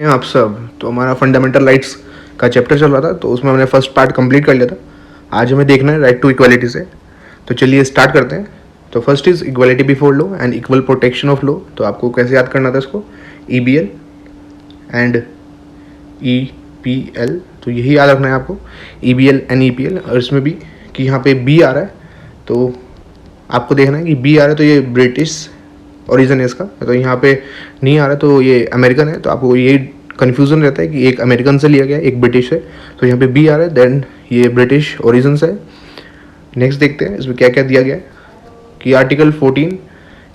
आप सब तो हमारा फंडामेंटल राइट्स का चैप्टर चल रहा था, तो उसमें हमने फर्स्ट पार्ट कंप्लीट कर लिया था। आज हमें देखना है राइट टू इक्वालिटी से। तो चलिए स्टार्ट करते हैं। तो first is equality before law and equal protection of law. तो आपको कैसे याद करना था इसको, EBL एंड EPL, तो यही याद रखना है आपको, EBL एंड EPL। और इसमें भी कि यहाँ पे B आ रहा है, तो आपको देखना है कि B आ रहा है तो ये ब्रिटिश ओरिजिन है इसका, तो यहाँ पे नहीं आ रहा तो ये अमेरिकन है। तो आपको ये कन्फ्यूज़न रहता है कि एक अमेरिकन से लिया गया एक ब्रिटिश है, तो यहाँ पे B आ रहा है, देन ये ब्रिटिश ओरिजिन से है। नेक्स्ट देखते हैं इसमें क्या क्या दिया गया है कि आर्टिकल 14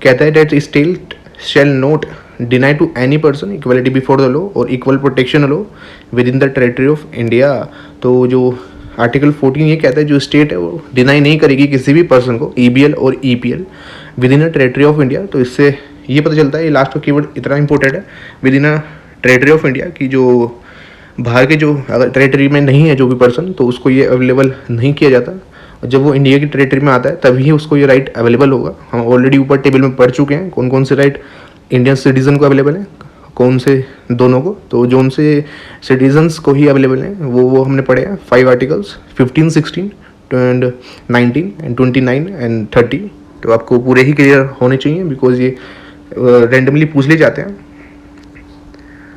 कहता है that state shall not deny to any person equality before the law और equal protection law within the territory of India. तो जो आर्टिकल 14 ये कहता है जो स्टेट है वो डिनाई नहीं करेगी किसी भी पर्सन को EBL और EPL with in a territory of India. तो इससे ये पता चलता है, ये लास्ट का कीवर्ड इतना इंपॉर्टेंट है, with in a territory of India, कि जो बाहर के जो अगर टेरिटरी में नहीं है जो भी पर्सन, तो उसको ये अवेलेबल नहीं किया जाता। और जब वो इंडिया की टेरिटरी में आता है तभी उसको ये राइट अवेलेबल होगा। हम ऑलरेडी ऊपर टेबल में पढ़ चुके हैं कौन कौन से राइट इंडियन सिटीजन को अवेलेबल है, कौन से दोनों को। तो जो उनसे सिटीजन्स को ही अवेलेबल हैं वो हमने पढ़े हैं 5 आर्टिकल्स 15, 16 एंड 19 एंड 29 एंड 30। तो आपको पूरे ही क्लियर होने चाहिए बिकॉज ये रेंडमली पूछ ले जाते हैं।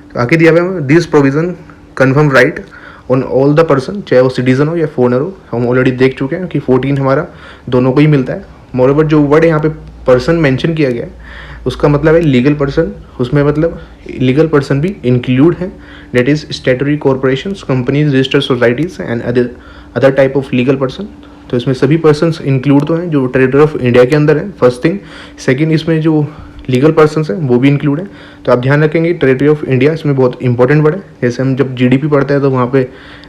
तो आगे दिया हुआ है this provision confirm right on all the person, चाहे वो सिटीजन हो या फॉरनर हो। हम ऑलरेडी देख चुके हैं कि 14 हमारा दोनों को ही मिलता है। मोreover जो वर्ड यहाँ पे पर्सन मेंशन किया गया है उसका मतलब है लीगल पर्सन, उसमें मतलब लीगल पर्सन भी इंक्लूड है, that is statutory corporations, companies, registered societies and other type of legal person. तो इसमें सभी पर्सन्स इंक्लूड तो हैं जो टेरिटरी ऑफ इंडिया के अंदर है, फर्स्ट थिंग। सेकंड, इसमें जो लीगल पर्सन्स हैं वो भी इंक्लूड है। तो आप ध्यान रखेंगे टेरिटरी ऑफ इंडिया इसमें बहुत इंपॉर्टेंट वर्ड है। जैसे हम जब GDP पढ़ते हैं तो वहाँ पे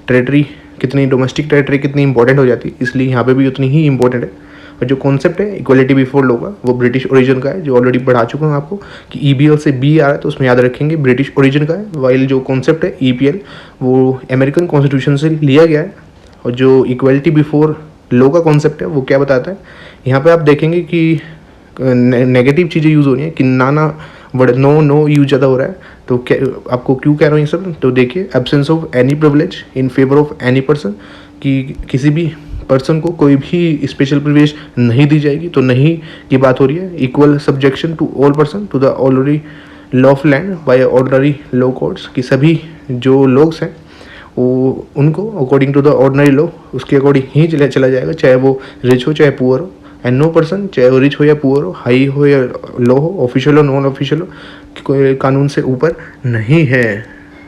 टेरिटरी कितनी, डोमेस्टिक टेरिटरी कितनी इंपॉर्टेंट हो जाती है, इसलिए यहाँ पे भी उतनी ही इंपॉर्टेंट है। और जो कॉन्सेप्ट है इक्वलिटी बिफोर लॉ का वो ब्रिटिश ओरिजिन का है, जो ऑलरेडी पढ़ा चुका हूँ आपको कि EBL से B आ रहा है तो उसमें याद रखेंगे ब्रिटिश ओरिजिन का है। वाइल जो कॉन्सेप्ट है EPL वो अमेरिकन कॉन्स्टिट्यूशन से लिया गया है। और जो इक्वलिटी बिफोर लॉ का कॉन्सेप्ट है वो क्या बताता है, यहाँ पे आप देखेंगे कि नेगेटिव चीज़ें यूज़ हो रही हैं कि ना वर्ड नो यूज ज़्यादा हो रहा है। तो क्या आपको क्यों कह रहा हूँ ये सब, तो देखिए absence of any privilege in favour of any person, कि किसी भी पर्सन को कोई भी स्पेशल प्रिविलेज नहीं दी जाएगी। तो नहीं की बात हो रही है। Equal subjection to all person to the already law of land by ordinary law courts, कि सभी जो लोग हैं वो उनको according to the ordinary law उसके अकॉर्डिंग ही चला जाएगा, चाहे वो रिच हो चाहे पुअर हो। एंड नो पर्सन, चाहे वो रिच हो या पुअर हो, हाई हो या लो हो, ऑफिशियल हो नॉन ऑफिशियल हो, कोई कानून से ऊपर नहीं है।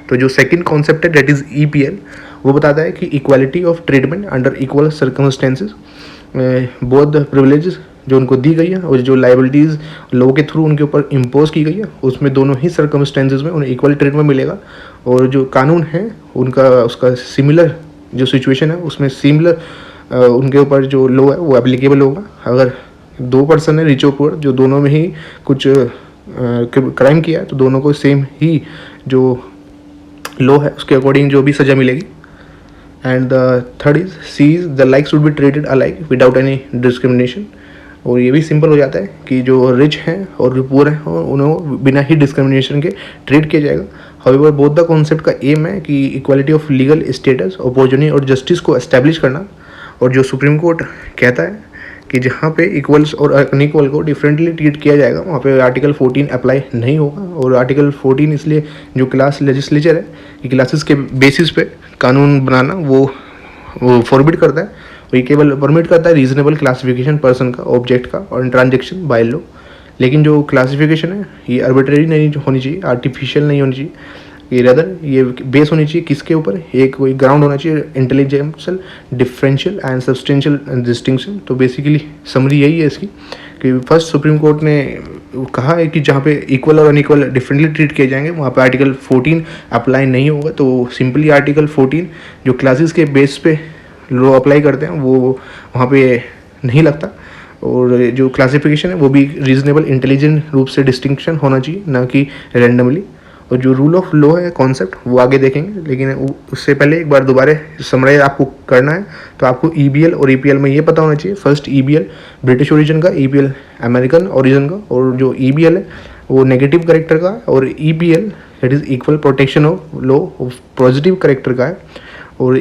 तो जो सेकंड कॉन्सेप्ट है डेट इज़ EPL, वो बताता है कि equality of treatment under equal circumstances, both privileges जो उनको दी गई है और जो लाइबिलिटीज़ लॉ के थ्रू उनके ऊपर इम्पोज की गई है, उसमें दोनों ही सर्कमस्टेंसेज में उन्हें इक्वल ट्रीटमेंट मिलेगा। और जो कानून है उनका उसका सिमिलर जो सिचुएशन है उसमें सिमिलर उनके ऊपर जो लॉ है वो एप्लीकेबल होगा। अगर 2 पर्सन है रिच और पुअर जो दोनों में ही कुछ क्राइम किया है तो दोनों को सेम ही जो लॉ है उसके अकॉर्डिंग जो भी सज़ा मिलेगी। And the third is sees the like should be treated alike without any discrimination. और ये भी सिंपल हो जाता है कि जो रिच हैं और जो पुअर हैं उन्हें बिना ही डिस्क्रिमिनेशन के ट्रीट किया जाएगा। हाउएवर बोथ द कॉन्सेप्ट का एम है कि equality of legal status, opportunity और जस्टिस को एस्टैब्लिश करना। और जो सुप्रीम कोर्ट कहता है कि जहाँ पे इक्वल्स और अनइक्वल को डिफरेंटली ट्रीट किया जाएगा वहाँ पे आर्टिकल 14 अप्लाई नहीं होगा। और आर्टिकल 14 इसलिए जो क्लास लेजिस्लेचर है कि क्लासेस के बेसिस पे कानून बनाना वो फॉरबिड करता है। और ये केवल परमिट करता है रीजनेबल क्लासिफिकेशन पर्सन का, ऑब्जेक्ट का और ट्रांजेक्शन बाय लॉ। लेकिन जो क्लासिफिकेशन है ये आर्बिट्रेरी नहीं होनी चाहिए, आर्टिफिशियल नहीं होनी चाहिए। ये रदर ये बेस होनी चाहिए किसके ऊपर, एक कोई ग्राउंड होना चाहिए, इंटेलिजेंशियल, डिफरेंशियल एंड सब्सटेंशियल डिस्टिंक्शन। तो बेसिकली समरी यही है इसकी कि फर्स्ट सुप्रीम कोर्ट ने कहा है कि जहाँ पे इक्वल और अनइक्वल डिफरेंटली ट्रीट किए जाएंगे वहाँ पे आर्टिकल 14 अप्लाई नहीं होगा। तो सिंपली आर्टिकल 14 जो क्लासेस के बेस पे लॉ अप्लाई करते हैं वो वहाँ पे नहीं लगता। और जो क्लासिफिकेशन है वो भी रीजनेबल इंटेलिजेंट रूप से डिस्टिंक्शन होना चाहिए, ना कि रैंडमली। और जो रूल ऑफ लॉ है कॉन्सेप्ट वो आगे देखेंगे, लेकिन उससे पहले एक बार दोबारा समराइज आपको करना है। तो आपको EBL और EPL में ये पता होना चाहिए, फर्स्ट EBL ब्रिटिश ओरिजिन का, EPL अमेरिकन ओरिजिन का। और जो EBL है वो नेगेटिव करेक्टर का है, और EPL that is equal protection of law of positive character का है। और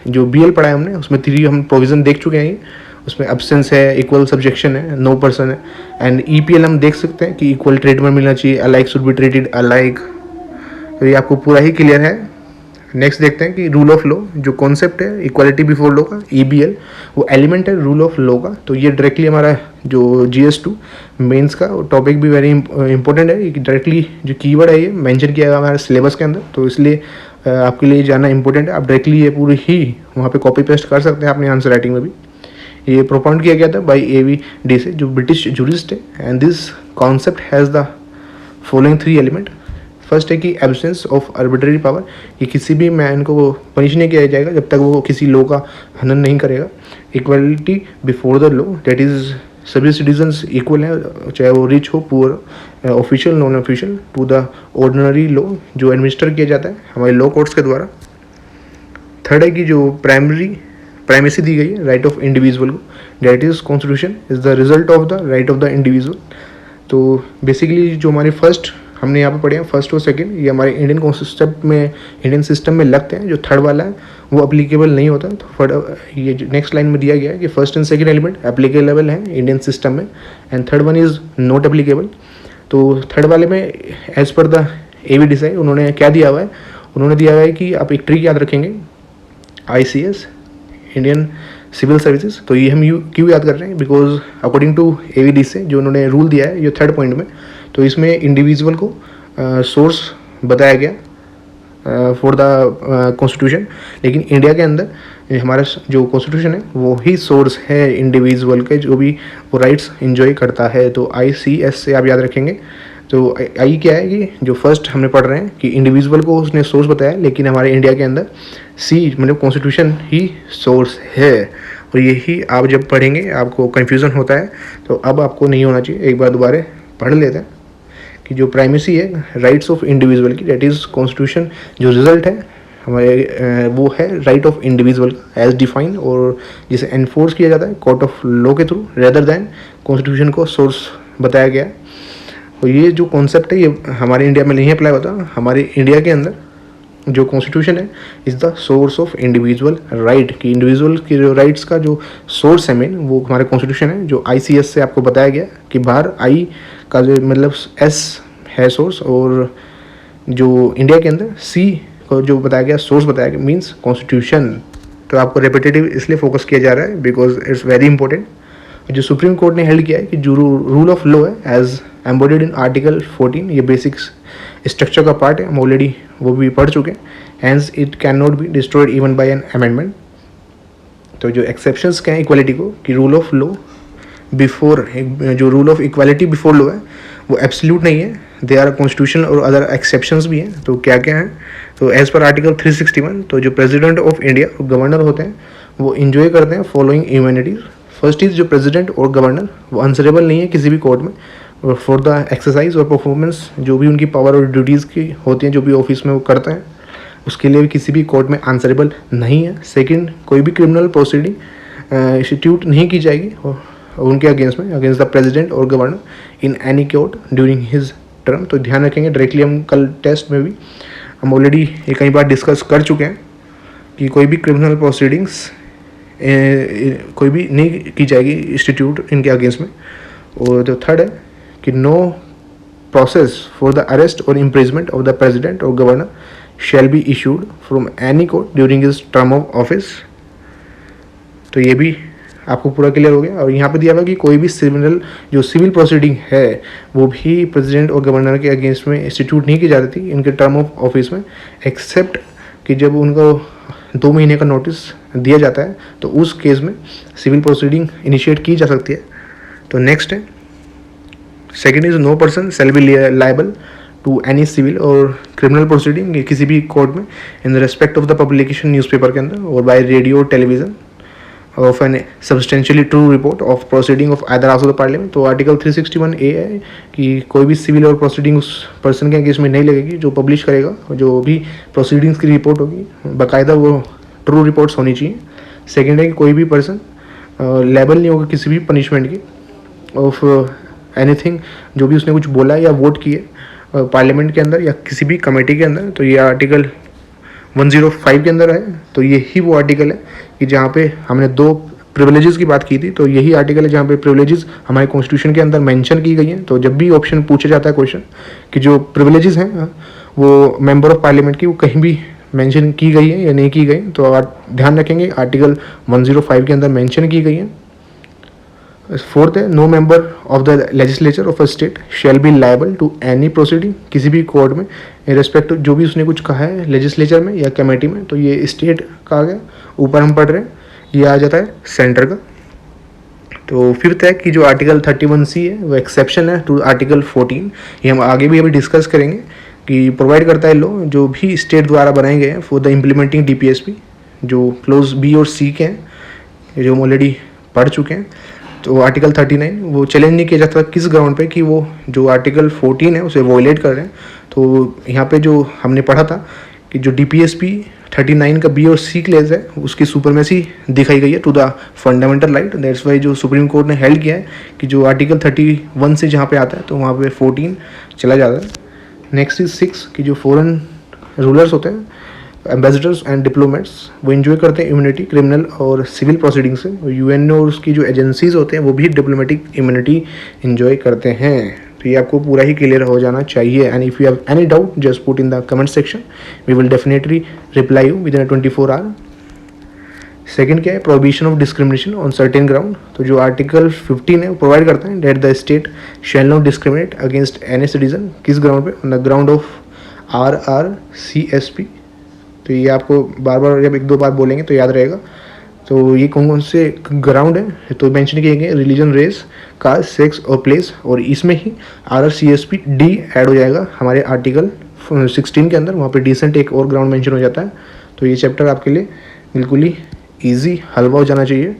जो BL पढ़ा है हमने उसमें 3 हम प्रोविज़न देख चुके हैं। उसमें एब्सेंस है, इक्वल सब्जेक्शन है, नो पर्सन है। एंड EPL हम देख सकते हैं कि इक्वल ट्रीटमेंट मिलना चाहिए, alike should be treated alike. तो ये आपको पूरा ही क्लियर है। नेक्स्ट देखते हैं कि रूल ऑफ लॉ जो कॉन्सेप्ट है इक्वालिटी बिफोर लॉ का, EBL वो एलिमेंट है रूल ऑफ लॉ का। तो ये डायरेक्टली हमारा जो GS2 मेंस का टॉपिक भी वेरी इंपॉर्टेंट है। डायरेक्टली जो कीवर्ड है ये मेंशन किया गया हमारे सिलेबस के अंदर, तो इसलिए आपके लिए जानना इंपॉर्टेंट है। आप डायरेक्टली ये पूरी ही वहाँ पे कॉपी पेस्ट कर सकते हैं अपने आंसर राइटिंग में भी। ये प्रोपाउंड किया गया था बाय AVD से, जो ब्रिटिश जूरिस्ट है। And this concept has the following 3 element. First है कि एब्सेंस ऑफ आर्बिट्ररी पावर, कि किसी भी मैन को पनिश नहीं किया जाएगा जब तक वो किसी लॉ का हनन नहीं करेगा। Equality before the law, that is सभी सिटीजन्स इक्वल हैं, चाहे वो रिच हो poor, official non official, to the ordinary law जो एडमिनिस्टर किया जाता है हमारे लॉ कोर्ट्स के द्वारा। थर्ड है कि जो प्राइमेसी दी गई है राइट ऑफ इंडिविजुअल को, that is constitution is the result of the right of the individual. तो बेसिकली जो हमारे फर्स्ट हमने यहाँ पे पढ़े हैं, फर्स्ट और सेकंड, ये हमारे इंडियन कॉन्सेप्ट में, इंडियन सिस्टम में लगते हैं। जो थर्ड वाला है वो अप्लीकेबल नहीं होता। तो ये नेक्स्ट लाइन में दिया गया है कि first and second element applicable है इंडियन सिस्टम में, and third one is not applicable. तो थर्ड वाले में एज पर द AVD उन्होंने क्या दिया हुआ है, उन्होंने दिया हुआ है कि आप एक ट्रिक याद रखेंगे, ICS इंडियन सिविल सर्विसेज। तो ये हम क्यों याद कर रहे हैं, बिकॉज अकॉर्डिंग टू AVD से जो उन्होंने रूल दिया है ये थर्ड पॉइंट में, तो इसमें इंडिविजुअल को सोर्स बताया गया फॉर द कॉन्स्टिट्यूशन। लेकिन इंडिया के अंदर हमारा जो कॉन्स्टिट्यूशन है वो ही सोर्स है इंडिविजुअल के, जो भी वो राइट्स एंजॉय करता है। तो ICS से आप याद रखेंगे। तो आई क्या है कि जो फर्स्ट हमने पढ़ रहे हैं कि इंडिविजुअल को उसने सोर्स बताया, लेकिन हमारे इंडिया के अंदर मतलब कॉन्स्टिट्यूशन ही सोर्स है। और यही आप जब पढ़ेंगे आपको कन्फ्यूज़न होता है, तो अब आपको नहीं होना चाहिए। एक बार दोबारा पढ़ लेते हैं कि जो प्राइमेसी है राइट्स ऑफ इंडिविजुअल की, दैट इज़ कॉन्स्टिट्यूशन जो रिजल्ट है हमारे वो है right of individual as define, और जिसे एनफोर्स किया जाता है कोर्ट ऑफ लॉ के थ्रू रेदर दैन कॉन्स्टिट्यूशन को सोर्स बताया गया। और ये जो कॉन्सेप्ट है ये हमारे इंडिया में नहीं अप्लाई होता। हमारे इंडिया के अंदर जो कॉन्स्टिट्यूशन है is the source of individual right, कि इंडिविजुअल की जो राइट्स का जो सोर्स है मेन वो हमारे कॉन्स्टिट्यूशन है, जो ICS से आपको बताया गया कि बाहर I का जो मतलब S है सोर्स, और जो इंडिया के अंदर C को जो बताया गया सोर्स बताया गया मीन्स कॉन्स्टिट्यूशन। तो आपको रेपिटेटिव इसलिए फोकस किया जा रहा है बिकॉज इट्स वेरी इंपॉर्टेंट। जो सुप्रीम कोर्ट ने हेल्ड किया है कि जो रूल ऑफ लॉ है एज एम्बॉडीड इन आर्टिकल 14, ये बेसिक स्ट्रक्चर का पार्ट है, हम ऑलरेडी वो भी पढ़ चुके हैं। Hence it can not be destroyed even by an amendment. तो जो एक्सेप्शंस क्या है इक्वालिटी को, कि रूल ऑफ लॉ बिफोर, जो rule of equality before law है वो एब्सोल्यूट नहीं है, दे आर कॉन्स्टिट्यूशनल और अदर एक्सेप्शंस भी हैं। तो क्या क्या हैं, तो एज पर आर्टिकल 361, तो जो प्रेसिडेंट ऑफ इंडिया और गवर्नर होते हैं वो इंजॉय करते हैं फॉलोइंग इम्यूनिटीज। फर्स्ट इज जो प्रेसिडेंट और गवर्नर वो आंसरेबल नहीं है किसी भी कोर्ट में फॉर द एक्सरसाइज और परफॉर्मेंस, जो भी उनकी पावर और ड्यूटीज़ की होती हैं जो भी ऑफिस में वो करते हैं, उसके लिए भी किसी भी कोर्ट में आंसरेबल नहीं है। सेकंड, कोई भी क्रिमिनल प्रोसीडिंग इंस्टीट्यूट नहीं की जाएगी उनके अगेंस्ट में, अगेंस्ट द प्रेसिडेंट और governor in any court during his term. तो ध्यान रखेंगे, डायरेक्टली हम कल टेस्ट में भी हम ऑलरेडी ये कई बार डिस्कस कर चुके हैं कि कोई भी क्रिमिनल प्रोसीडिंग्स कोई भी नहीं की जाएगी इंस्टीट्यूट इनके अगेंस्ट में। और जो थर्ड है कि no process for the arrest और इम्प्रिजमेंट ऑफ द प्रेसिडेंट और governor shall be issued from any court during his term of office. तो ये भी आपको पूरा क्लियर हो गया। और यहाँ पे दिया हुआ कि कोई भी सिविल प्रोसीडिंग है वो भी प्रेसिडेंट और गवर्नर के अगेंस्ट में इंस्टीट्यूट नहीं की जाती थी इनके टर्म ऑफ ऑफिस में, एक्सेप्ट कि जब उनको 2 महीने का नोटिस दिया जाता है तो उस केस में सिविल प्रोसीडिंग इनिशिएट की जा सकती है। तो नेक्स्ट है, second is no person shall be liable to any civil और क्रिमिनल प्रोसीडिंग किसी भी कोर्ट में in respect of the publication newspaper के अंदर और by radio television of an substantially true report of proceeding of either house of the parliament. तो article 361A है कि कोई भी सिविल और प्रोसीडिंग उस पर्सन के अगेंस्ट में नहीं लगेगी जो पब्लिश करेगा, जो भी प्रोसीडिंग्स की रिपोर्ट होगी बाकायदा वो ट्रू रिपोर्ट्स होनी चाहिए। सेकेंड है कि कोई भी पर्सन लेबल नहीं होगा किसी भी पनिशमेंट की ऑफ एनीथिंग जो भी उसने कुछ बोला या वोट किए पार्लियामेंट के अंदर या किसी भी कमेटी के अंदर, तो ये आर्टिकल 105 के अंदर है। तो यही वो आर्टिकल है कि जहाँ पे हमने 2 प्रिविलेजेस की बात की थी, तो यही आर्टिकल है जहाँ पे प्रिविलेजेस हमारे कॉन्स्टिट्यूशन के अंदर मेंशन की गई हैं। तो जब भी ऑप्शन पूछा जाता है क्वेश्चन कि जो प्रिविलेजेस हैं वो मेंबर ऑफ पार्लियामेंट की वो कहीं भी मेंशन की गई है या नहीं की गई, तो आप ध्यान रखेंगे आर्टिकल 105 के अंदर मेंशन की गई है। फोर्थ है, no member of the legislature of a state shall be liable to any proceeding, किसी भी कोर्ट में इन रेस्पेक्ट जो भी उसने कुछ कहा है लेजिस्लेचर में या कमेटी में, तो ये स्टेट का आ गया। ऊपर हम पढ़ रहे हैं ये आ जाता है सेंटर का। तो फिफ्थ है कि जो आर्टिकल 31C है वो एक्सेप्शन है टू आर्टिकल 14, ये हम आगे भी अभी डिस्कस करेंगे कि प्रोवाइड करता है लो जो भी स्टेट द्वारा बनाए गए हैं फॉर द इम्प्लीमेंटिंग DPSP, जो क्लोज B और C के हैं जो हम ऑलरेडी पढ़ चुके हैं। तो आर्टिकल 39 वो चैलेंज नहीं किया जाता किस ग्राउंड पे कि वो जो आर्टिकल 14 है उसे वॉयलेट कर रहे हैं। तो यहाँ पे जो हमने पढ़ा था कि जो DPSP 39 का B और C क्लेज है उसकी सुपरमेसी दिखाई गई है to the fundamental right. That's why जो सुप्रीम कोर्ट ने हेल्ड किया है कि जो आर्टिकल 31 से जहाँ पे आता है तो वहाँ पे 14 चला जाता है। नेक्स्ट इज 6 कि जो फॉरेन रूलर्स होते हैं एम्बेसडर्स एंड डिप्लोमेट्स वो इन्जॉय करते हैं इम्यूनिटी क्रिमिनल और सिविल प्रोसीडिंग से। UN और उसकी जो एजेंसीज होते हैं वो भी डिप्लोमेटिक इम्यूनिटी इन्जॉय करते हैं। तो ये आपको पूरा ही क्लियर हो जाना चाहिए। And if you have any doubt just put in the comment section, we will definitely reply you within 24 hour. Second क्या है, prohibition of discrimination on certain ground. तो जो आर्टिकल 15 है वो प्रोवाइड करता है that the state shall not discriminate against any citizen, किस ground पे, on the ground of RRCSP। तो ये आपको बार बार जब 1-2 बार बोलेंगे तो याद रहेगा। तो ये कौन कौन से ग्राउंड है तो मेंशन किए गए, रिलीजन, रेस, कास्ट, सेक्स और प्लेस। और इसमें ही RRCSP D ऐड हो जाएगा हमारे आर्टिकल 16 के अंदर, वहाँ पे डिसेंट एक और ग्राउंड मेंशन हो जाता है। तो ये चैप्टर आपके लिए बिल्कुल ही ईजी हलवा हो जाना चाहिए।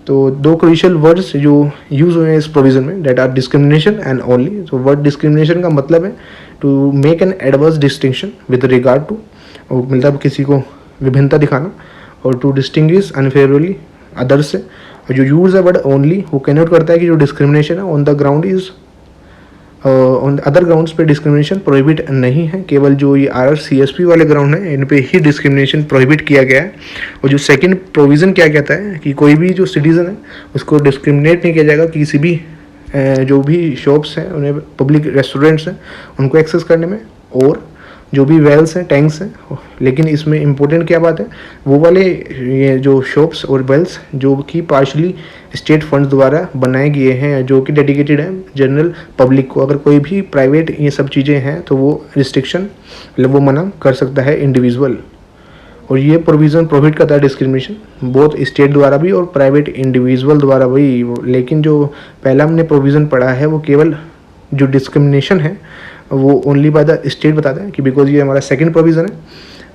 तो 2 क्रूशियल वर्ड्स जो यूज़ हुए हैं इस प्रोविज़न में that are discrimination and only. तो वर्ड डिस्क्रिमिनेशन का मतलब है to make an adverse distinction with regard to, और मतलब किसी को विभिन्नता दिखाना, और टू डिस्टिंग्विश अनफेवरली अदर्स से। और जो यूज़ है वर्ड ओनली वो कैनोट करता है कि जो डिस्क्रिमिनेशन है on the ground is on other grounds पे डिस्क्रिमिनेशन प्रोहिबिट नहीं है, केवल जो ये RRCSP वाले ग्राउंड हैं इन पे ही डिस्क्रिमिनेशन प्रोहिबिट किया गया है। और जो सेकंड प्रोविज़न क्या कहता है कि कोई भी जो सिटीज़न है उसको डिस्क्रिमिनेट नहीं किया जाएगा, किसी भी जो भी शॉप्स हैं उन्हें पब्लिक रेस्टोरेंट्स हैं उनको एक्सेस करने में, और जो भी वेल्स हैं, टैंक्स हैं। लेकिन इसमें इम्पोर्टेंट क्या बात है, वो वाले ये जो शॉप्स और वेल्स जो कि पार्शली स्टेट फंड्स द्वारा बनाए गए हैं, जो कि डेडिकेटेड हैं जनरल पब्लिक को। अगर कोई भी प्राइवेट ये सब चीज़ें हैं तो वो रिस्ट्रिक्शन मतलब वो मना कर सकता है इंडिविजुअल। और ये प्रोविज़न प्रोहिबिट करता है डिस्क्रिमिनेशन बोथ स्टेट द्वारा भी और प्राइवेट इंडिविजुअल द्वारा भी। लेकिन जो पहला हमने प्रोविज़न पढ़ा है वो केवल जो डिस्क्रिमिनेशन है वो ओनली बाय द स्टेट बताता है कि बिकॉज ये हमारा सेकंड प्रोविज़न है।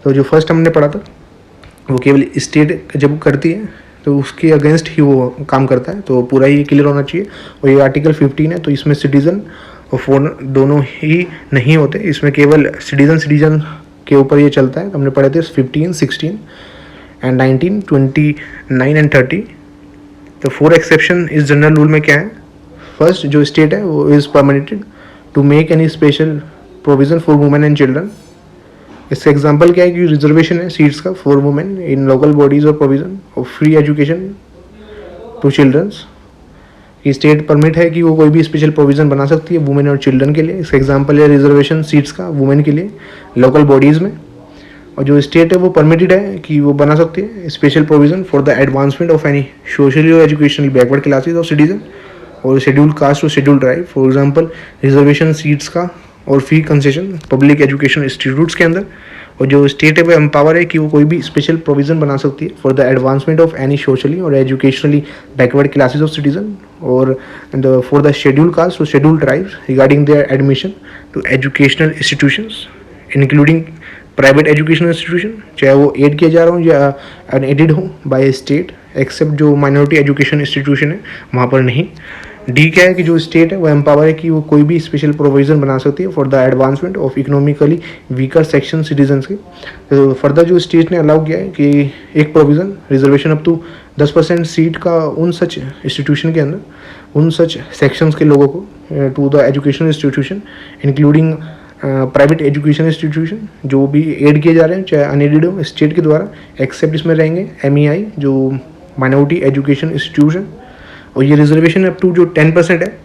तो जो फर्स्ट हमने पढ़ा था वो केवल स्टेट जब करती है तो उसके अगेंस्ट ही वो काम करता है। तो पूरा ही क्लियर होना चाहिए। और ये आर्टिकल 15 है तो इसमें सिटीज़न और फॉरेन दोनों ही नहीं होते, इसमें केवल सिटीज़न के ऊपर ये चलता है। तो हमने पढ़े थे 15, 16 एंड 19, 29 एंड 30। तो 4 एक्सेप्शन इस जनरल रूल में क्या है, फर्स्ट जो स्टेट है वो is permitted to make any special provision for women and children. इसका एग्जांपल क्या है कि रिजर्वेशन है सीट्स का for women in local bodies और प्रोविज़न और फ्री एजुकेशन टू चिल्ड्रंस। कि स्टेट परमिट है कि वो कोई भी स्पेशल प्रोविज़न बना सकती है वुमेन और चिल्ड्रन के लिए। इसका एग्जांपल है रिजर्वेशन सीट्स का वुमेन के लिए लोकल बॉडीज़ में। और जो स्टेट है वो परमिटेड है कि वो बना सकती है special provision for the advancement of any socially और educationally backward classes of citizen और शेड्यूल कास्ट और schedule tribe. For example reservation seats का और fee concession public education institutes के अंदर। और जो स्टेट है वो एम्पावर है कि वो कोई भी स्पेशल प्रोविज़न बना सकती है for the advancement of any socially और educationally backward classes of citizen और फॉर द शेड्यूल कास्ट और schedule tribes regarding their admission to educational institutions including private educational institution, चाहे वो एड किया जा रहा हो या अनएडेड हो बाय स्टेट, एक्सेप्ट जो माइनॉरिटी एजुकेशन इंस्टीट्यूशन है वहाँ पर नहीं। डी क्या है कि जो स्टेट है वो एम्पावर है कि वो कोई भी स्पेशल प्रोविज़न बना सकती है for the advancement of economically weaker section citizens के। तो फर्दर जो स्टेट ने अलाउ किया है कि एक provision reservation up to 10% seat का उन सच इंस्टीट्यूशन के अंदर, उन सच सेक्शंस के लोगों को to the educational institution including private education institution जो भी एड किए जा रहे हैं, चाहे अनएडेड हो, स्टेट के द्वारा, एक्सेप्ट इसमें रहेंगे MEI जो माइनॉरिटी एजुकेशन इंस्टीट्यूशन। और ये रिजर्वेशन अप टू जो 10% है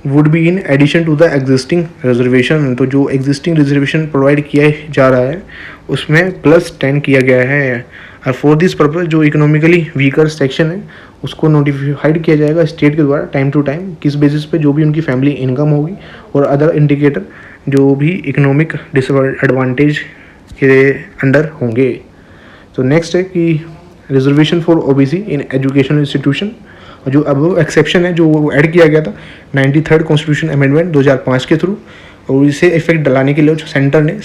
would be in addition to the existing reservation. तो जो एग्जिस्टिंग रिजर्वेशन प्रोवाइड किया जा रहा है उसमें +10 किया गया है। और फॉर दिस पर्पज जो इकोनॉमिकली वीकर सेक्शन है उसको नोटिफाइड किया जाएगा स्टेट के द्वारा टाइम टू टाइम, किस बेसिस पे जो भी उनकी फैमिली इनकम होगी और अदर इंडिकेटर जो भी इकोनॉमिक डिसएडवांटेज के अंडर होंगे। तो नेक्स्ट है कि reservation for OBC in educational institution, और जो अब एक्सेप्शन है जो ऐड किया गया था 93rd कॉन्स्टिट्यूशन अमेंडमेंट 2005 के थ्रू, और इसे इफेक्ट डलाने के लिए जो सेंटर ने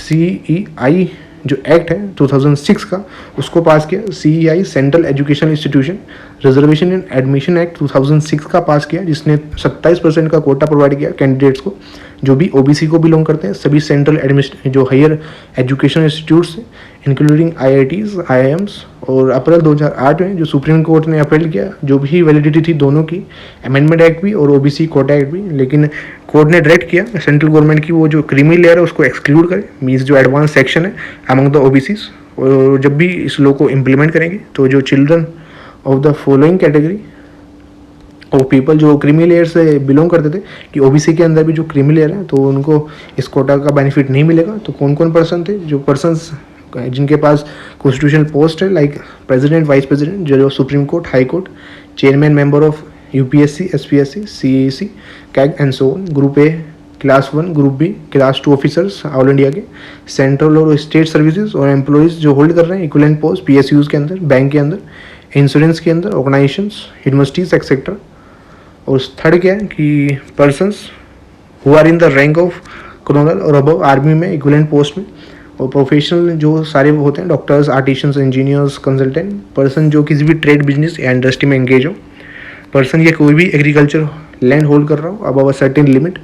CEI जो एक्ट है 2006 का उसको पास किया। CEI central education institution reservation इन एडमिशन एक्ट 2006 का पास किया, जिसने 27% का कोटा प्रोवाइड किया कैंडिडेट्स को जो भी OBC को बिलोंग करते हैं, सभी सेंट्रल एडमिशन जो हायर एजुकेशन इंस्टीट्यूट्स हैं इंक्लूडिंग IITs, IIMs। और अप्रैल 2008 में जो सुप्रीम कोर्ट ने अपील किया जो भी वैलिडिटी थी दोनों की, अमेंडमेंट एक्ट भी और OBC कोटा एक्ट भी, लेकिन कोर्ट ने डायरेक्ट किया सेंट्रल गवर्नमेंट की वो जो क्रीमी लेयर है उसको एक्सक्लूड करे, मीन्स जो एडवांस सेक्शन है अमंग द OBCs। और जब भी इस लॉ को इम्प्लीमेंट करेंगे तो जो children of the following category और पीपल जो क्रीमी लेयर से बिलोंग करते थे कि OBC के अंदर भी जो क्रीमी लेयर है तो उनको इस कोटा का बेनिफिट नहीं मिलेगा। तो कौन कौन पर्सन थे, जो पर्सन्स जिनके पास कॉन्स्टिट्यूशनल पोस्ट है लाइक प्रेसिडेंट, वाइस प्रेसिडेंट, जज of supreme court, high court, chairman member of UPSC, SPSC, CAC, CAG and so on. Group A class 1, group B class 2 officers all India के, central और state services और employees जो hold कर रहे हैं equivalent post PSUs के अंदर, bank के अंदर, इंश्योरेंस के अंदर, ऑर्गेनाइजेशंस, यूनिवर्सिटीज एक्सेट्रा। और थर्ड क्या है कि persons who are in the rank of colonel और अबव आर्मी में इक्विवेलेंट पोस्ट में, और प्रोफेशनल जो सारे वो होते हैं doctors, artisans, engineers, consultant, person जो किसी भी ट्रेड, बिजनेस या इंडस्ट्री में एंगेज हो, पर्सन या कोई भी एग्रीकल्चर लैंड होल्ड कर रहा हो अबव अ सर्टेन लिमिट,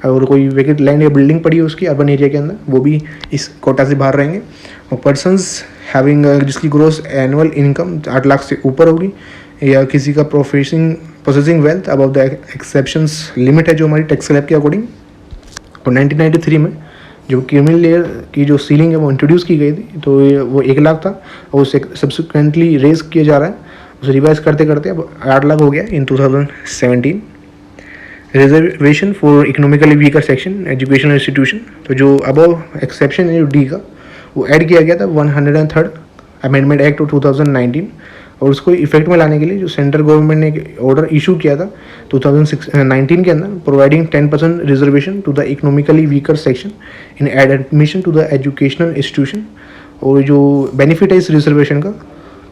और कोई वेकेंट लैंड या बिल्डिंग पड़ी है उसकी अर्बन एरिया के अंदर, वो भी इस कोटा से बाहर रहेंगे। और पर्सनस हैविंग जिसकी ग्रोस एनुअल इनकम 8 लाख से ऊपर होगी, या किसी का processing wealth above the exceptions limit है जो हमारी टैक्स स्लैब के अकॉर्डिंग। और 1993 में जो क्रिमिनल लेयर की जो सीलिंग है वो इंट्रोड्यूस की गई थी, तो वो 1 लाख था और उसे सब्सिक्वेंटली रेज किया जा रहा है, उसे रिवाइज करते करते अब 8 लाख हो गया इन 2017। Reservation for economically weaker section educational institution, तो जो अबव एक्सेप्शन है जो D का वो ऐड किया गया था 103rd अमेंडमेंट एक्ट 2019, और उसको इफेक्ट में लाने के लिए जो सेंट्रल गवर्नमेंट ने एक ऑर्डर इशू किया था 2019 के अंदर, providing 10% reservation to the economically weaker section in admission to the educational institution. और जो बेनिफिट है इस रिजर्वेशन का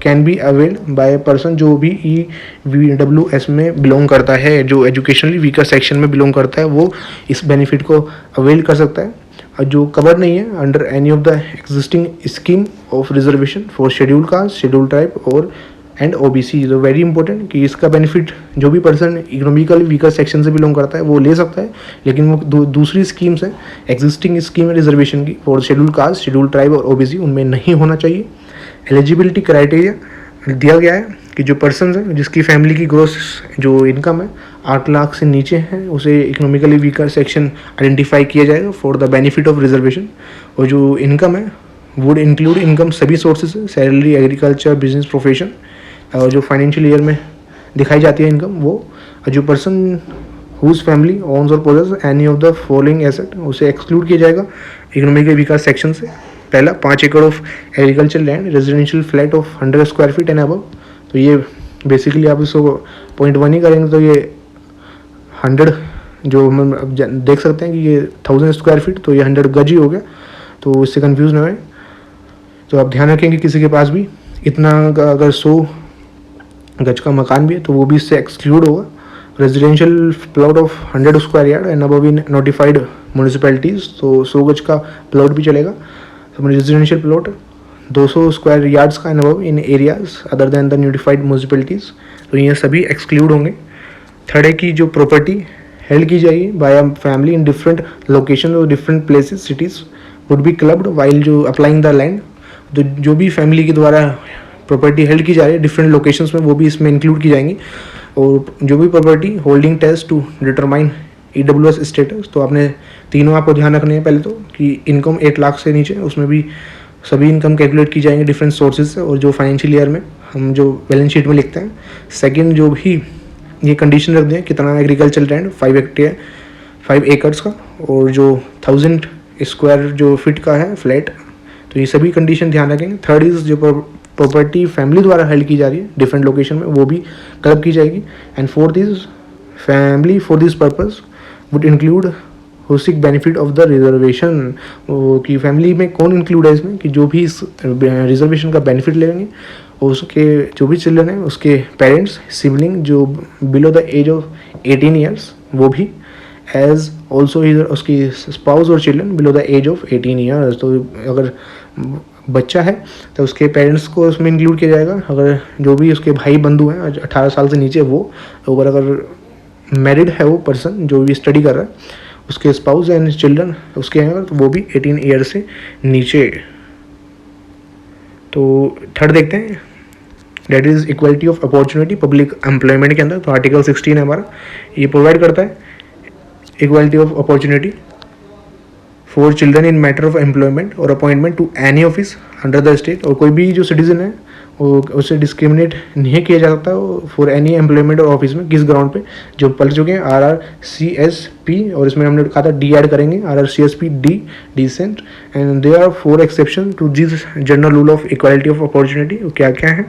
can be availed by person जो भी EWS में बिलोंग करता है, जो एजुकेशनली वीकर सेक्शन में बिलोंग करता है वो इस बेनिफिट को अवेल कर सकता है। और जो कवर नहीं है under any of the existing scheme of reservation for schedule caste, schedule tribe और एंड OBC, तो वेरी इंपॉर्टेंट कि इसका बेनिफिट जो भी पर्सन इकोनॉमिकली वीकर सेक्शन से बिलोंग करता है वो ले सकता है, लेकिन वो दूसरी स्कीम्स है एग्जिस्टिंग स्कीम है रिजर्वेशन की for schedule caste, schedule tribe और OBC, उनमें नहीं होना चाहिए। एलिजिबिलिटी क्राइटेरिया दिया गया है कि जो पर्सन है जिसकी फैमिली की ग्रोस जो इनकम है 8 लाख से नीचे है उसे इकोनॉमिकली वीकर सेक्शन आइडेंटिफाई किया जाएगा for the benefit of reservation. और जो इनकम है वुड इंक्लूड इनकम सभी सोर्सेज है, सैलरी, एग्रीकल्चर, बिजनेस, प्रोफेशन, और जो फाइनेंशियल ईयर में दिखाई जाती है इनकम वो। जो पर्सन हुज फैमिली ओन्स और possess any of the following asset उसे एक्सक्लूड किया जाएगा इकोनॉमिकली वीकर सेक्शन से। पहला 5 एकड़ of agriculture land, residential flat of 100 square feet and above, तो ये बेसिकली आप इसको 0.1 ही करेंगे तो ये 100 जो हम देख सकते हैं कि ये 1000 स्क्वायर फीट, तो ये 100 गज ही हो गया, तो इससे कंफ्यूज ना हो। तो आप ध्यान रखें कि किसी के पास भी इतना अगर 100 गज का मकान भी है तो वो भी इससे एक्सक्लूड होगा। Residential plot of 100 square yard and above in notified municipalities, तो 100 गज का प्लॉट भी चलेगा। तो रेजिडेंशियल प्लॉट 200 स्क्वायर यार्ड्स का and above in areas other than the notified municipalities, तो ये सभी एक्सक्लूड होंगे। थर्ड है कि जो प्रॉपर्टी हेल्ड की जाएगी by a family in different location और different places cities would be clubbed while जो अप्लाइंग द लैंड, तो जो भी फैमिली के द्वारा प्रॉपर्टी हेल्ड की जा रही है डिफरेंट लोकेशंस में, वो भी इसमें इंक्लूड की जाएंगी। और जो भी property holding test to determine EWS status, तो आपने तीनों आपको ध्यान रखने हैं। पहले तो कि इनकम 8 लाख से नीचे, उसमें भी सभी इनकम कैलकुलेट की जाएंगे डिफरेंट सोर्सेज से, और जो फाइनेंशियल ईयर में हम जो बैलेंस शीट में लिखते हैं। सेकंड, जो भी ये कंडीशन रख दें कितना एग्रीकल्चर लैंड 5 एकर्स का, और जो 1000 स्क्वायर जो फीट का है फ्लैट, तो ये सभी कंडीशन ध्यान रखेंगे। थर्ड इज जो प्रॉपर्टी फैमिली द्वारा हेल्ड की जा रही है डिफरेंट लोकेशन में, वो भी क्लब की जाएगी। And fourth is family for this purpose would include who seek benefit of the reservation, कि फैमिली में कौन इंक्लूड है इसमें, कि जो भी इस रिजर्वेशन का बेनिफिट लेंगे, उसके जो भी चिल्ड्रन हैं उसके पेरेंट्स सिबलिंग जो below the age of 18 years, वो भी एज ऑल्सो उसकी स्पाउस और children below the age of 18 years. तो अगर बच्चा है तो उसके पेरेंट्स को उसमें इंक्लूड किया जाएगा। अगर जो भी उसके भाई बंधु हैं 18 साल से नीचे वो, अगर मैरिड है वो पर्सन जो भी स्टडी कर रहा है, उसके स्पाउस एंड चिल्ड्रन उसके हैं तो वो भी 18 ईयर से नीचे। तो थर्ड देखते हैं, that is equality of opportunity public employment के अंदर। तो आर्टिकल 16 है हमारा, ये प्रोवाइड करता है equality of opportunity for children in matter of employment और appointment to any office under the state. और कोई भी जो सिटीजन है उससे डिस्क्रिमिनेट नहीं किया जा सकता फॉर एनी एम्प्लॉयमेंट और ऑफिस में, किस ग्राउंड पे, जो पढ़ चुके हैं RRCSP, और इसमें हमने कहा था D ऐड करेंगे, RRCSP D descent, and there are 4 exception to this general rule of equality of opportunity. क्या क्या है,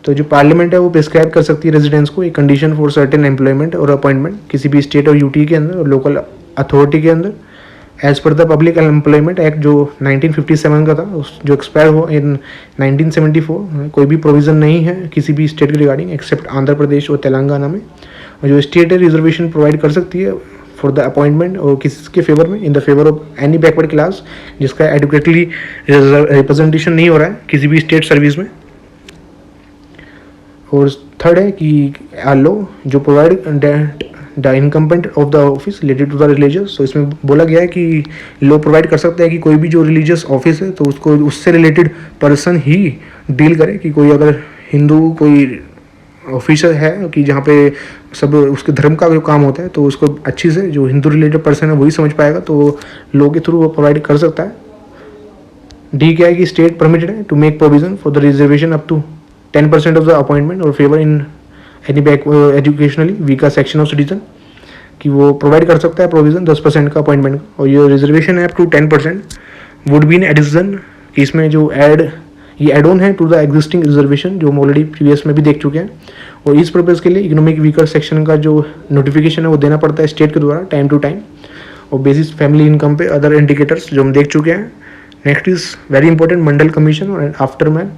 तो जो पार्लियामेंट है वो प्रिस्क्राइब कर सकती है रेजिडेंट्स को एक कंडीशन फॉर सर्टेन एम्प्लॉयमेंट और अपॉइंटमेंट किसी भी स्टेट और यूटी के अंदर और लोकल अथॉरिटी के अंदर, as per the public employment act जो 1957 का था, उस जो एक्सपायर हो इन 1974। कोई भी प्रोविज़न नहीं है किसी भी स्टेट के रिगार्डिंग एक्सेप्ट आंध्र प्रदेश और तेलंगाना में। और जो स्टेट है रिजर्वेशन प्रोवाइड कर सकती है फॉर द अपॉइंटमेंट और किसके फेवर में, in the favour of any backward class जिसका एडुकेटली रिप्रेजेंटेशन नहीं हो रहा है किसी भी स्टेट सर्विस में। और थर्ड है कि लॉ जो provide the incumbent of the office related to the religious. तो इसमें बोला गया है कि लॉ प्रोवाइड कर सकता है कि कोई भी जो रिलीजियस ऑफिस है तो उसको उससे रिलेटेड पर्सन ही डील करे, कि कोई अगर हिंदू कोई ऑफिसर है कि जहाँ पे सब उसके धर्म का जो काम होता है तो उसको अच्छी से जो हिंदू रिलेटेड पर्सन है वही समझ पाएगा, तो लॉ के थ्रू वो प्रोवाइड कर सकता है। डी क्या है कि स्टेट परमिटेड है to make provision for the reservation up to 10% of the appointment और favour in any back educationally weaker section of citizen, कि वो प्रोवाइड कर सकता है प्रोविजन 10% का अपॉइंटमेंट का। और ये रिजर्वेशन है up to 10% would be in addition, कि इसमें जो ये एड ऑन है टू द एग्जिस्टिंग रिजर्वेशन जो हम ऑलरेडी प्रीवियस में भी देख चुके हैं। और इस पर्पज़ के लिए इकोनॉमिक वीकर सेक्शन का जो नोटिफिकेशन है वो देना पड़ता है स्टेट के द्वारा टाइम टू टाइम, और बेसिस फैमिली इनकम पे अदर इंडिकेटर्स जो हम देख चुके हैं। Next is very important Mandal commission, और आफ्टर मैन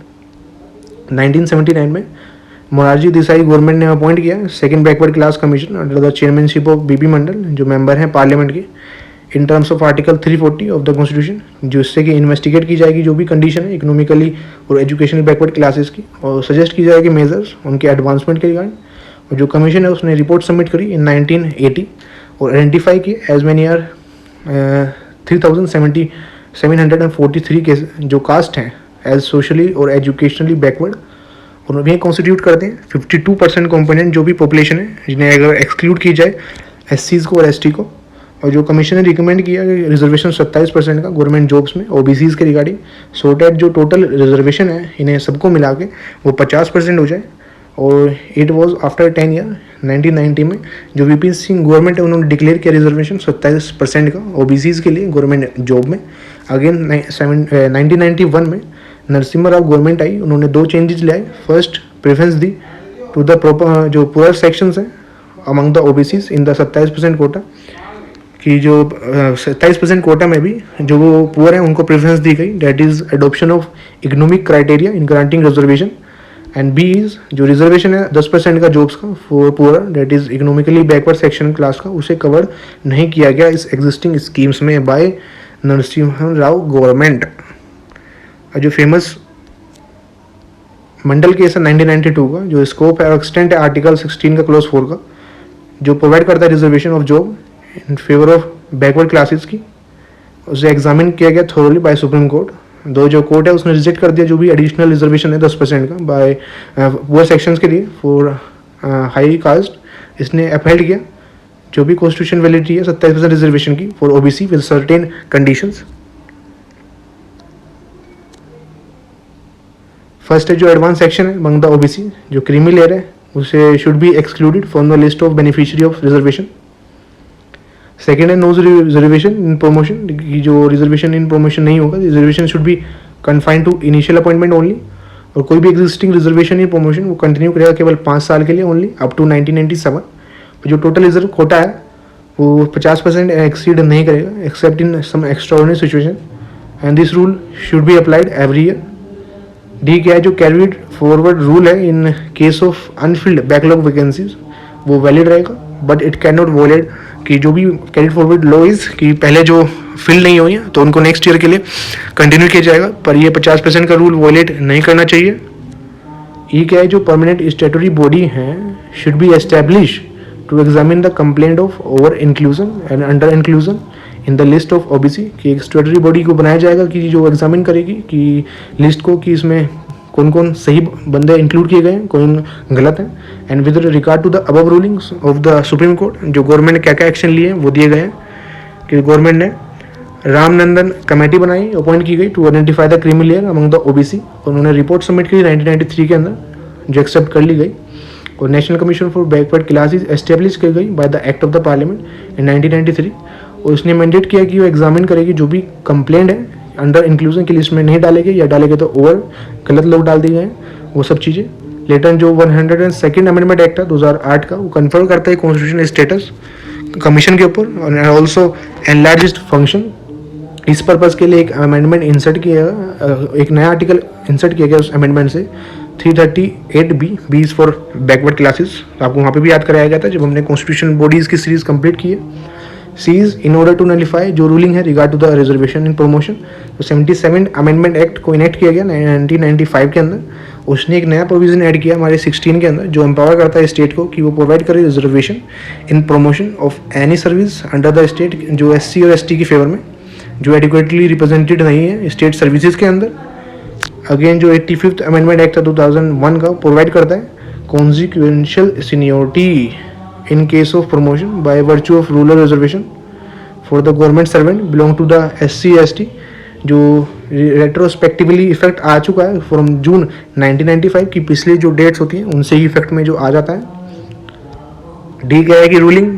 1979 में मोरारजी देसाई गवर्नमेंट ने अपॉइंट किया second backward class commission under the chairmanship of BP Mandal, जो मेंबर हैं पार्लियामेंट के in terms of article 340 of the constitution, जिससे कि इन्वेस्टिगेट की जाएगी जो भी कंडीशन है इकोनॉमिकली और एजुकेशनल बैकवर्ड क्लासेस की, और सजेस्ट की जाएगी मेजर्स उनके एडवांसमेंट के रिगार्डिंग। और जो कमीशन है उसने रिपोर्ट सबमिट करी इन 1980 और आइडेंटिफाई किए एज मैनी आर 3743 के जो कास्ट हैं एज सोशली और एजुकेशनली बैकवर्ड, और भी कॉन्स्टिट्यूट करते हैं 52% कंपोनेंट जो भी पॉपुलेशन है, जिन्हें अगर एक्सक्लूड की जाए SCs को और ST को। और जो कमीशन ने रिकमेंड किया कि रिजर्वेशन 27% का गवर्नमेंट जॉब्स में OBCs के रिगार्डिंग, सो डैट जो टोटल रिजर्वेशन है इन्हें सबको मिला के वो 50% हो जाए। और इट वॉज आफ्टर 10 ईयर 1990 में जो VP सिंह गवर्नमेंट है उन्होंने डिक्लेयर किया रिजर्वेशन 27% का OBCs के लिए गवर्नमेंट जॉब में। अगेन 1991 में नरसिम्हा राव गवर्नमेंट आई, उन्होंने 2 चेंजेस लाए। फर्स्ट प्रेफरेंस दी टू द प्रॉपर जो पुअर सेक्शंस हैं among the OBCs in the 27% quota, कि जो 27% कोटा में भी जो वो पुअर हैं उनको प्रेफरेंस दी गई। That is adoption of economic criteria in granting reservation. And b is जो रिजर्वेशन है 10% का जॉब्स का for poor, that is economically backward section class का, उसे कवर नहीं किया गया इस एग्जिस्टिंग स्कीम्स में बाय नरसिम्हा राव गवर्नमेंट। जो फेमस मंडल केस है 1992 का, जो स्कोप है और एक्सटेंट है आर्टिकल 16 का क्लॉज 4 का, जो प्रोवाइड करता है reservation of job in favour of backward classes की, उसे एग्जामिन किया गया थोरली बाय सुप्रीम कोर्ट दो जो कोर्ट है उसने रिजेक्ट कर दिया जो भी एडिशनल रिजर्वेशन है 10% का बाय पुअर सेक्शंस के लिए फॉर हाई कास्ट, इसने अपहेल्ड किया जो भी कॉन्स्टिट्यूशन वैलिडिटी है 27% रिजर्वेशन की for OBC with certain conditions. First है जो एडवांस सेक्शन है अमंग द ओबीसी, जो क्रीमी लेयर है उसे should be excluded from the list of beneficiary of reservation. Second है नो रिजर्वेशन इन प्रमोशन, की जो रिजर्वेशन इन प्रमोशन नहीं होगा, reservation should be confined to initial appointment only, और कोई भी एग्जिस्टिंग रिजर्वेशन इन प्रमोशन वो कंटिन्यू करेगा केवल 5 साल के लिए ओनली अप टू 1997। जो टोटल रिजर्व कोटा है वो 50% एक्सीड नहीं करेगा except in some extraordinary situation, and this rule should be applied every year. D क्या है जो कैरिड फॉरवर्ड रूल है in case of unfilled backlog vacancies वो वैलिड रहेगा, बट इट कैन नॉट वॉलेड कि जो भी कैरिड फॉरवर्ड लॉ इज कि पहले जो फिल नहीं हुई है तो उनको नेक्स्ट ईयर के लिए कंटिन्यू किया जाएगा, पर ये 50% का रूल वॉलेड नहीं करना चाहिए। ये क्या है जो परमानेंट स्टैट्यूटरी बॉडी है should be establish to examine the complaint of over inclusion and under inclusion in the list of OBC, कि एक स्टैट्यूटरी बॉडी को बनाया जाएगा कि जो एग्जामिन करेगी कि लिस्ट को कि इसमें कौन कौन सही बंदे इंक्लूड किए गए हैं कौन गलत है, and with regard to the above rulings of the supreme court जो गवर्नमेंट ने क्या क्या एक्शन लिए हैं वो दिए गए हैं कि गवर्नमेंट ने रामनंदन कमेटी बनाई अपॉइंट की गई to identify the creamy layer among the OBC, और उन्होंने रिपोर्ट सबमिट की 1993 के अंदर जो एक्सेप्ट कर ली गई, और national commission for backward classes establish की गई by the act of the parliament in 1993, और उसने मैंडेट किया कि वो एग्जामिन करेगी जो भी कंप्लेंट है अंडर इंक्लूजन की लिस्ट में नहीं डालेंगे या डालेंगे तो ओवर गलत लोग डाल दिए गए हैं वो सब चीज़ें। लेटर जो 102nd अमेंडमेंट एक्ट है 2008 का वो कन्फर्म करता है कॉन्स्टिट्यूशनल स्टेटस कमीशन के ऊपर, और ऑल्सो एनलार्ज्ड फंक्शन। इस पर्पज़ के लिए एक अमेंडमेंट इंसर्ट किया, एक नया आर्टिकल इंसर्ट किया गया उस अमेंडमेंट से 338B B is for backward classes, आपको वहाँ पे भी याद कराया गया था जब हमने कॉन्स्टिट्यूशन बॉडीज़ की सीरीज कंप्लीट की है। Cease in order to nullify जो रूलिंग है regard to the reservation in promotion, तो 77 अमेंडमेंट एक्ट को इनेक्ट किया गया 1995 के अंदर, उसने एक नया प्रोविजन ऐड किया हमारे 16 के अंदर जो एम्पावर करता है स्टेट को कि वो प्रोवाइड करे reservation in promotion of any service under the state जो एससी और एसटी की फेवर में जो एडिक्वेटली रिप्रेजेंटेड नहीं है स्टेट सर्विसेज के अंदर। अगेन जो 85th अमेंडमेंट एक्ट था 2001 का प्रोवाइड करता है consequential seniority in case of promotion by virtue of rural reservation for the government servant belong to the SC ST, जो रेट्रोस्पेक्टिवली इफेक्ट आ चुका है फ्रॉम जून 1995 की पिछली जो डेट्स होती हैं उनसे ही इफेक्ट में जो आ जाता है। डी क्या है कि ruling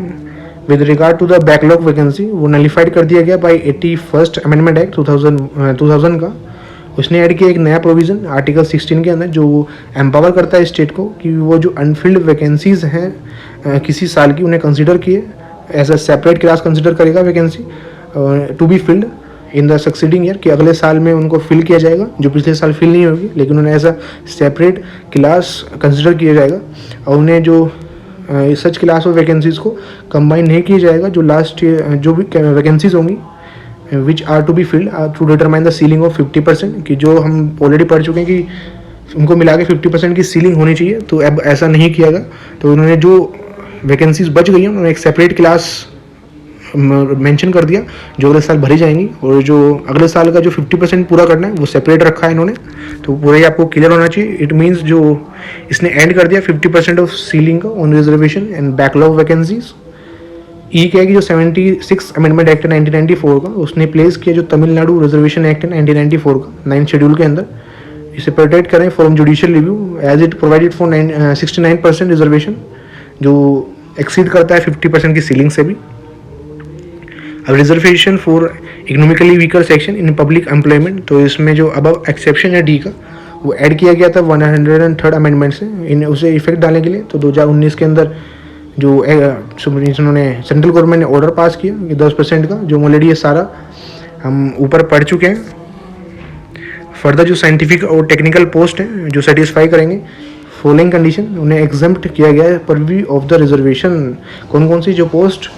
with regard to the backlog vacancy वो नलिफाइड कर दिया गया बाय 81st अमेंडमेंट एक्ट 2000 का, उसने ऐड किया एक नया प्रोविज़न आर्टिकल 16 के अंदर जो एम्पावर करता है स्टेट को कि वो जो अनफिल्ड वैकेंसीज हैं किसी साल की उन्हें कंसीडर किए as a separate class consider करेगा vacancy to be filled in the succeeding year, कि अगले साल में उनको फिल किया जाएगा जो पिछले साल फिल नहीं होगी लेकिन उन्हें as a separate class consider किया जाएगा, और उन्हें जो सच क्लास ऑफ वैकेंसीज़ को कंबाइन नहीं किया जाएगा जो लास्ट जो भी वैकेंसीज होंगी which are to be filled to determine the ceiling of 50%, कि जो हम ऑलरेडी पढ़ चुके हैं कि उनको मिला के 50% की सीलिंग होनी चाहिए, तो अब ऐसा नहीं किया गया, तो उन्होंने जो वैकेंसीज बच गई हैं उन्होंने एक सेपरेट क्लास मेंशन कर दिया जो अगले साल भरी जाएंगी, और जो अगले साल का जो 50% पूरा करना है वो सेपरेट रखा है इन्होंने, तो पूरा ही आपको क्लियर होना चाहिए। इट मीन्स जो इसने एंड कर दिया 50% ऑफ सीलिंग का on reservation and backlog vacancies. E क्या है कि जो 76 अमेंडमेंट एक्ट है 1994 का उसने प्लेस किया जो तमिलनाडु रिजर्वेशन एक्ट है 1994 का 9th शेड्यूल के अंदर, इसे प्रोटेक्ट करें from judicial review as it provided for 69% reservation जो एक्सीड करता है 50% की सीलिंग से भी। अब reservation for economically weaker section in public employment, तो इसमें जो अब एक्सेप्शन है डी का वो ऐड किया गया था 103rd अमेंडमेंट से, इन उसे इफेक्ट डालने के लिए। तो 2019 के अंदर जो उन्होंने सेंट्रल गवर्नमेंट ने ऑर्डर पास किया कि 10% का, जो ऑलरेडी ये सारा हम ऊपर पढ़ चुके हैं। फर्दर जो साइंटिफिक और टेक्निकल पोस्ट हैं जो सेटिस्फाई करेंगे फॉलोइंग कंडीशन, उन्हें एग्जम्प्ट किया गया है परव्यू ऑफ द रिजर्वेशन। कौन कौन सी जो post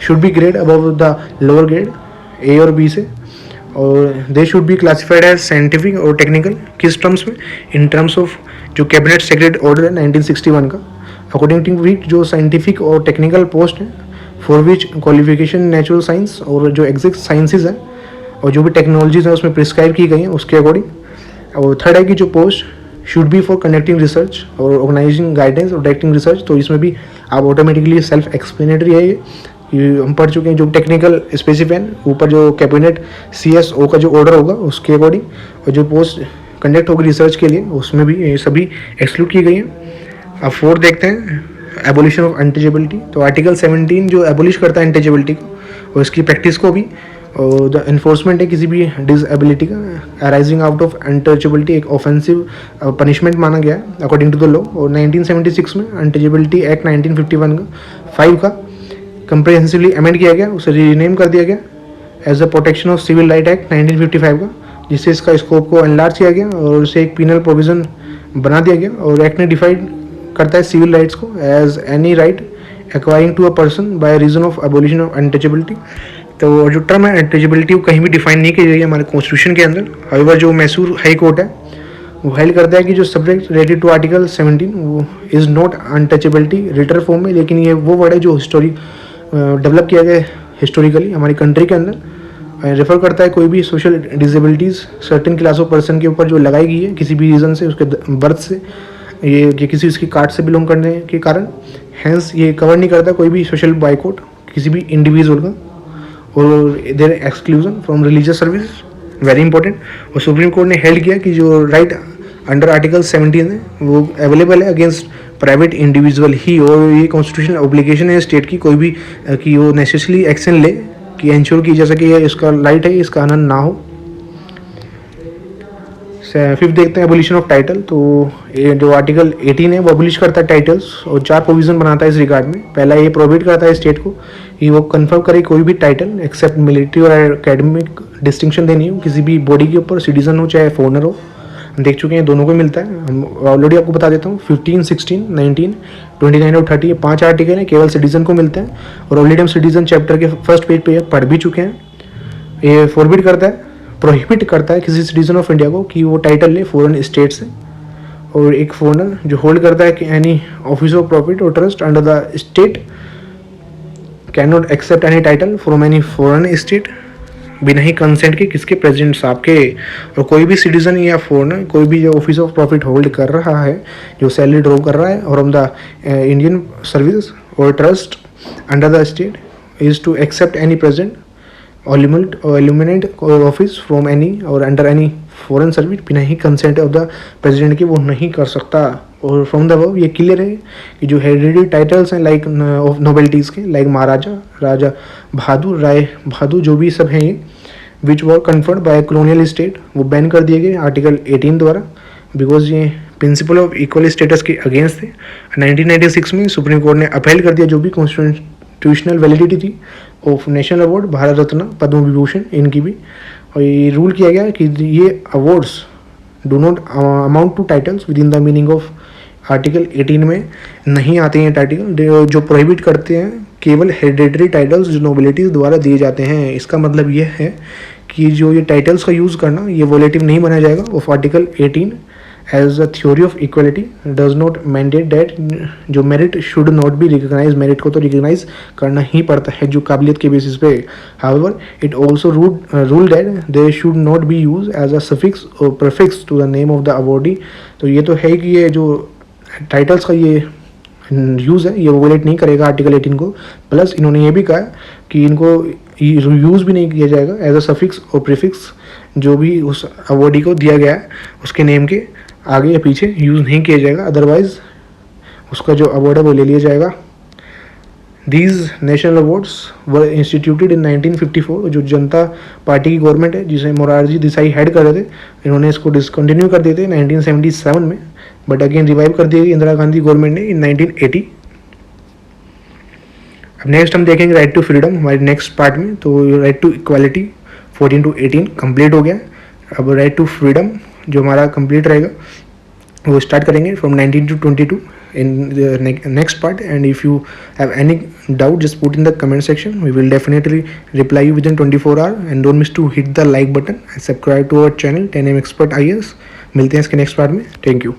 should be grade above the lower grade A और बी से, और they should be classified as scientific और टेक्निकल। किस टर्म्स में? इन टर्म्स ऑफ जो कैबिनेट सेक्रेटरी ऑर्डर है 1961 का, अकॉर्डिंग टू विच जो साइंटिफिक और टेक्निकल पोस्ट है for which qualification natural science और जो एग्जैक्ट साइंसेज है और जो भी टेक्नोलॉजीज हैं उसमें प्रिस्क्राइब की गई हैं उसके अकॉर्डिंग। और थर्ड है कि जो post should B for conducting research और ऑर्गेनाइजिंग गाइडेंस और डायरेक्टिंग रिसर्च, तो इसमें भी आप ऑटोमेटिकली सेल्फ एक्सप्लेनेटरी है ये हम पढ़ चुके हैं। जो टेक्निकल स्पेसिफिक ऊपर जो कैबिनेट CSO का जो ऑर्डर होगा उसके अकॉर्डिंग, और जो पोस्ट कंडक्ट होगी रिसर्च के लिए उसमें भी ये सभी एक्सक्लूड की गई हैं। अब फोर्थ देखते हैं एबोलिशन ऑफ अनटचेबिलिटी। तो आर्टिकल 17 जो एबोलिश करता है अनटचेबिलिटी को और इसकी प्रैक्टिस को भी, और द इन्फोर्समेंट है किसी भी डिसएबिलिटी का अराइजिंग आउट ऑफ अनटचेबिलिटी एक ऑफेंसिव पनिशमेंट माना गया है अकॉर्डिंग टू द लॉ। और 1976 में अनटचेबिलिटी एक्ट 1951 का 5 का कंप्रिहेंसिवली अमेंड किया गया, उसे रीनेम कर दिया गया as the protection of civil right act 1955 का, जिससे इसका स्कोप को एनलार्ज किया गया और उसे एक पीनल प्रोविजन बना दिया गया। और एक्ट ने डिफाइन करता है सिविल राइट्स को as any right acquiring to a person by reason of abolition of untouchability. तो जो टर्म है अनटचेबिलिटी वो कहीं भी डिफाइन नहीं की गई है हमारे कॉन्स्टिट्यूशन के अंदर। हाउएवर जो मैसूर हाई कोर्ट है वो हेल्ड करता है कि जो सब्जेक्ट रिलेटेड टू आर्टिकल 17 वो is not untouchability Ritter form में, लेकिन ये वो वर्ड है जो हिस्टोरिक डेवलप किया गया हिस्टोरिकली हमारी कंट्री के अंदर। रेफर करता है कोई भी social disabilities certain class of person के ऊपर जो लगाई गई है किसी भी रीज़न से, उसके बर्थ से ये किसी उसकी कास्ट से बिलोंग करने के कारण। हैंस ये कवर नहीं करता कोई भी सोशल बाइकआउट किसी भी इंडिविजुअल का, और their exclusion from religious service very important. और सुप्रीम कोर्ट ने हेल्ड किया कि जो राइट अंडर आर्टिकल 17 है वो अवेलेबल है अगेंस्ट प्राइवेट इंडिविजुअल ही, और ये कॉन्स्टिट्यूशनल ऑब्लिगेशन है स्टेट की कोई भी कि वो नेसेसरी एक्शन ले कि इंश्योर की जैसा कि ये इसका राइट है इसका आनंद ना हो। फिफ्थ देखते हैं एबोलिशन ऑफ टाइटल। तो ये जो आर्टिकल 18 है वो एबोलिश करता है टाइटल्स और 4 प्रोविजन बनाता है इस रिगार्ड में। पहला ये प्रोहिबिट करता है स्टेट को कि वो कन्फर्म करे कोई भी टाइटल एक्सेप्ट मिलिट्री और एकेडमिक डिस्टिंक्शन देनी हो किसी भी बॉडी के ऊपर, सिटीजन हो चाहे फॉरनर हो। हम देख चुके हैं दोनों को मिलता है। हम ऑलरेडी आपको बता देता हूँ 15, 16, 19, 29 और 30 ये 5 आर्टिकल हैं केवल सिटीजन को मिलते हैं, और ऑलरेडी हम सिटीजन चैप्टर के फर्स्ट पेज पे पढ़ भी चुके हैं। ये फॉरबिड करता है, प्रोहिबिट करता है किसी सिटीजन ऑफ इंडिया को कि वो टाइटल ले फॉरेन स्टेट से, और एक फॉरनर जो होल्ड करता है कि एनी ऑफिस ऑफ प्रॉफिट और trust under the state can not accept any title from any foreign state बिना ही कंसेंट के किसके प्रेसिडेंट साहब के। और कोई भी सिटीजन या फॉरनर कोई भी जो ऑफिस ऑफ प्रॉफिट होल्ड कर रहा है जो सैलरी ड्रॉ कर रहा है और ऑन द इंडियन सर्विस और trust under the state is to accept any president or eliminate office from any और under any foreign service बिना ही कंसेंट ऑफ द प्रेसिडेंट की वो नहीं कर सकता। और फ्रॉम द अबव ये क्लियर है कि जो हेरिडिटरी टाइटल्स हैं लाइक ऑफ नोबेलिटीज़ के लाइक महाराजा, राजा बहादुर, राय बहादुर जो भी सब हैं ये विच वर कन्फर्ड बाय कॉलोनियल स्टेट वो बैन कर दिए गए आर्टिकल 18 द्वारा, बिकॉज ये प्रिंसिपल ऑफ इक्वल स्टेटस के अगेंस्ट थे। 1996 में सुप्रीम कोर्ट ने अपहेल कर दिया जो भी कॉन्स्टिट्यूशनल वैलिडिटी थी of national award, Bharat Ratna, Padma Vibhushan इनकी भी। और ये रूल किया गया कि ये awards do not amount to titles within the meaning of article 18 में नहीं आते हैं टाइटल जो प्रोहिबिट करते हैं केवल हेरिडिटरी टाइटल्स जो नोबिलिटीज़ द्वारा दिए जाते हैं। इसका मतलब ये है कि जो ये टाइटल्स का यूज़ करना ये वोलेटिव नहीं बना जाएगा of article 18 as a theory of equality does not mandate that जो merit should not be recognise, merit को तो रिकग्नाइज करना ही पड़ता है जो काबिलियत के बेसिस पे। However it also rule that they should not be use as a suffix और prefix to the name of the awardee. तो ये तो है कि ये जो टाइटल्स का ये यूज़ है ये वोलेट नहीं करेगा आर्टिकल 18 को। प्लस इन्होंने ये भी कहा कि इनको यूज़ भी नहीं किया जाएगा एज अ सफिक्स और प्रीफिक्स जो भी उस अवॉर्डी को दिया गया है उसके नेम के आगे या पीछे यूज़ नहीं किया जाएगा, अदरवाइज उसका जो अवार्ड है वो ले लिया जाएगा। These national awards were instituted इन 1954। जो जनता पार्टी की गवर्नमेंट है जिसे मोरारजी देसाई हेड कर रहे थे, इन्होंने इसको डिसकंटिन्यू कर दिए थे 1977 में, बट अगेन रिवाइव कर दिए इंदिरा गांधी गवर्नमेंट ने इन 1980। अब नेक्स्ट हम देखेंगे राइट टू फ्रीडम हमारे नेक्स्ट पार्ट में। तो right to equality 14 to 18 complete हो गया। अब राइट टू फ्रीडम जो हमारा कंप्लीट रहेगा वो स्टार्ट करेंगे from 19 to 22 in the next part, and if you have any doubt just put in the comment section, we will definitely reply you within 24 hours, and don't miss to hit the like button and subscribe to our channel 10am expert IAS। मिलते हैं इसके next part में। Thank you.